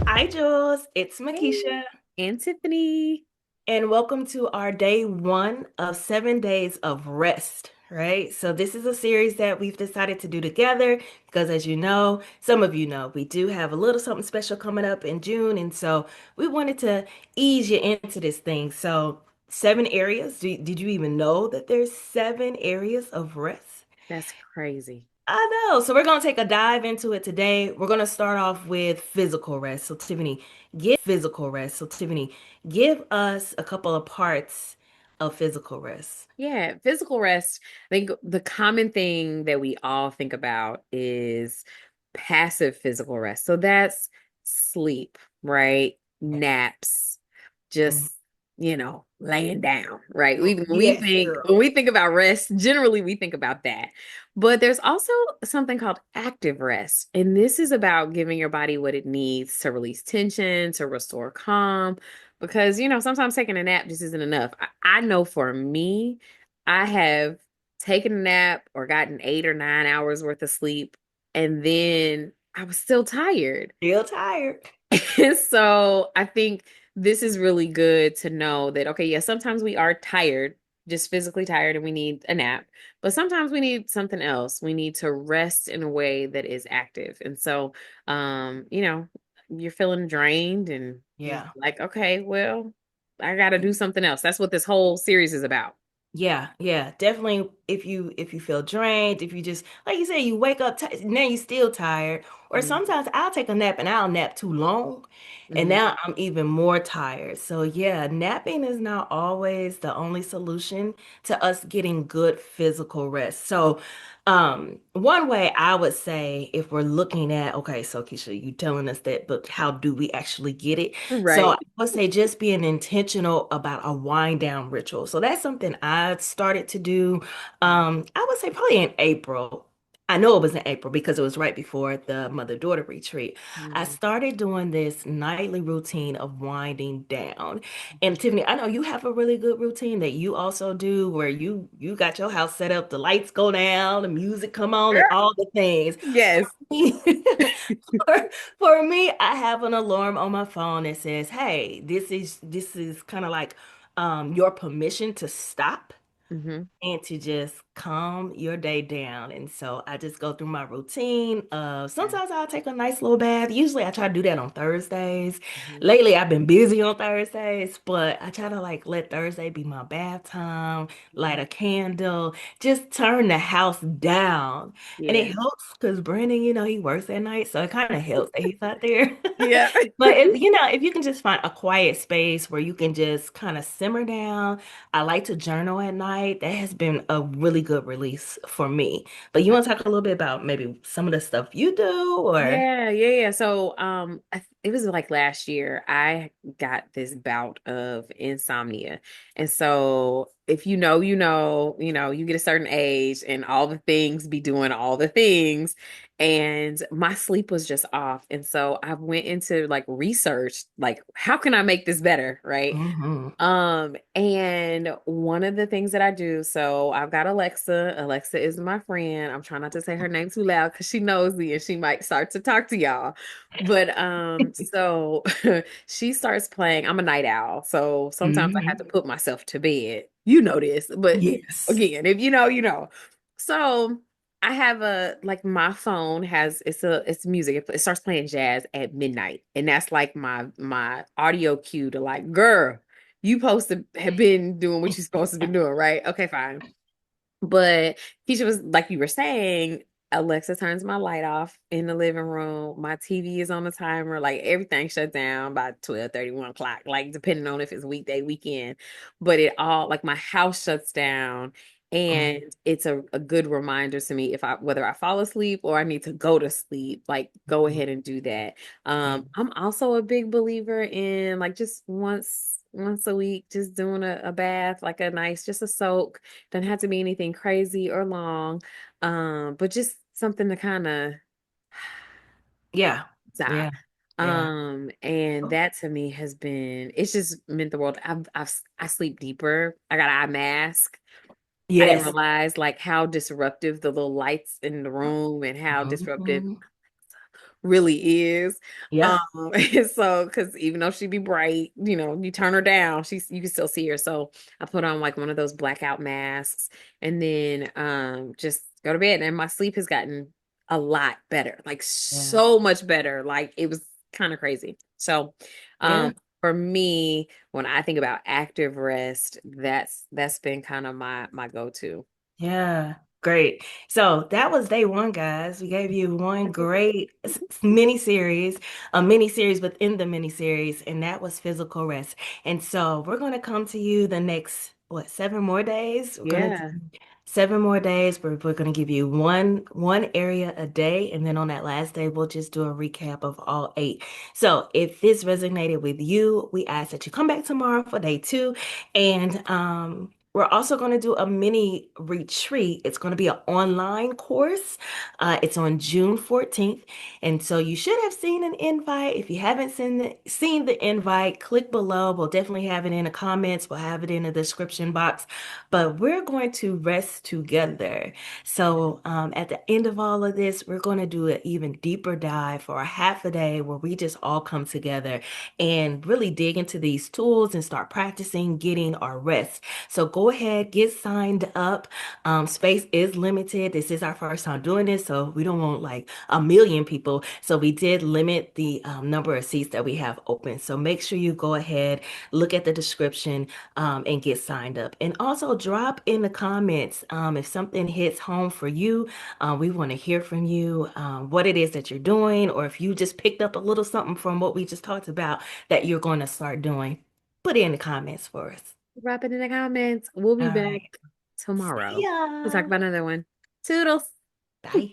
Hi, Jules. It's Hey, Makisha, and Tiffany. and welcome to our day one of 7 days of rest, right? So, this is a series that we've decided to do together because, as you know, some of you know, we do have a little something special coming up in June. And so, we wanted to ease you into this thing. So, 7 areas. Did you even know that there's 7 areas of rest? That's crazy. I know. So we're going to take a dive into it today. We're going to start off with physical rest. So Tiffany, give us a couple of parts of physical rest. Yeah, physical rest. I think the common thing that we all think about is passive physical rest. So that's sleep, right? Yeah. Naps, Mhm. just, laying down, right? We when we Yes, think girl. when we think about rest, generally we think about that. But there's also something called active rest. And this is about giving your body what it needs to release tension, to restore calm, because sometimes taking a nap just isn't enough. I know for me, I have taken a nap or gotten 8 or 9 hours worth of sleep, and then I was still tired. Still tired. So I think this is really good to know that, okay, yeah, sometimes we are tired, just physically tired, and we need a nap, but sometimes we need something else. We need to rest in a way that is active. And so, you're feeling drained and you're Yeah. like, okay, well, I got to do something else. That's what this whole series is about. Yeah, yeah, definitely. If you feel drained, if you just like you said, you wake up now you still tired, or Mhm. sometimes I'll take a nap and I'll nap too long, and Mhm. now I'm even more tired. So yeah, napping is not always the only solution to us getting good physical rest. So, one way I would say if we're looking at okay, so Keisha, you telling us that, but how do we actually get it? So I Right. would say just being intentional about a wind down ritual. So that's something I started to do. I would say probably in April. I know it was in April because it was right before the mother-daughter retreat. I Mhm. started doing this nightly routine of winding down. And Tiffany, I know you have a really good routine that you also do where you got your house set up, the lights go down, the music come on, and all the things. Yes. For, for me, I have an alarm on my phone that says, "Hey, this is kind of like your permission to stop Hmm. and to just calm your day down." And so I just go through my routine. Sometimes I'll take a nice little bath. Usually I try to do that on Thursdays. Hmm. Lately I've been busy on Thursdays, but I try to like let Thursday be my bath time, light a candle, just turn the house down. And it Yeah. helps because Brandon, he works at night, so it kind of helps that he's out there. Yeah. But if you can just find a quiet space where you can just kind of simmer down. I like to journal at night. That has been a really good release for me. But you want to talk a little bit about maybe some of the stuff you do or Yeah. So, it was like last year, I got this bout of insomnia. And so if you get a certain age and all the things be doing all the things, and my sleep was just off. And so I went into like research, like, how can I make this better? Right. hmm And one of the things that I do, so I've got Alexa. Alexa is my friend. I'm trying not to say her name too loud because she knows me and she might start to talk to y'all. But so she starts playing. I'm a night owl, so sometimes I have to hmm put myself to bed. You know this, but Yes. again, if you know, you know. So I have a like my phone has it's music. It starts playing jazz at midnight, and that's like my audio cue to like, girl, you supposed to have been doing what you're supposed to be doing, right? Okay, fine. But Keisha was like you were saying, Alexa turns my light off in the living room. My TV is on the timer. Like everything shut down by 12:30, 1 o'clock, like depending on if it's weekday, weekend. But it all like my house shuts down. And it's a good reminder to me if I whether I fall asleep or I need to go to sleep, like go ahead and do that. I'm also a big believer in like just once a week, just doing a bath, like a nice, just a soak. Doesn't have to be anything crazy or long, but just something to kind of Yeah. die. Yeah. Yeah. And that to me has been, it's just meant the world. I sleep deeper. I got an eye mask. I didn't Yes. realize like how disruptive the little lights in the room and how disruptive Mhm. really is. Um, Yep. and so because even though she be bright, you turn her down, you can still see her. So I put on like one of those blackout masks and then just go to bed. And my sleep has gotten a lot better, like Yeah. so much better. Like it was kind of crazy. So Yeah. for me, when I think about active rest, that's been kind of my go-to. Yeah, great. So that was day one, guys. We gave you one great mini series, a mini series within the mini series, and that was physical rest. And so we're going to come to you the next, what, 7 more days? We're going to Yeah. do 7 more days. We're going to give you one area a day, and then on that last day, we'll just do a recap of all 8. So if this resonated with you, we ask that you come back tomorrow for day 2, and we're also going to do a mini retreat. It's going to be an online course. It's on June 14th. And so you should have seen an invite. If you haven't seen the invite, click below. We'll definitely have it in the comments. We'll have it in the description box. But we're going to rest together. So at the end of all of this, we're going to do an even deeper dive for a half a day where we just all come together and really dig into these tools and start practicing getting our rest. So go ahead, get signed up. Space is limited. This is our first time doing this, so we don't want like a million people. So we did limit the number of seats that we have open. So make sure you go ahead, look at the description, and get signed up. And also drop in the comments if something hits home for you. We want to hear from you, what it is that you're doing, or if you just picked up a little something from what we just talked about that you're going to start doing. Put it in the comments for us. Drop it in the comments. We'll be All back right. See tomorrow to talk ya. about another one. Toodles. Bye.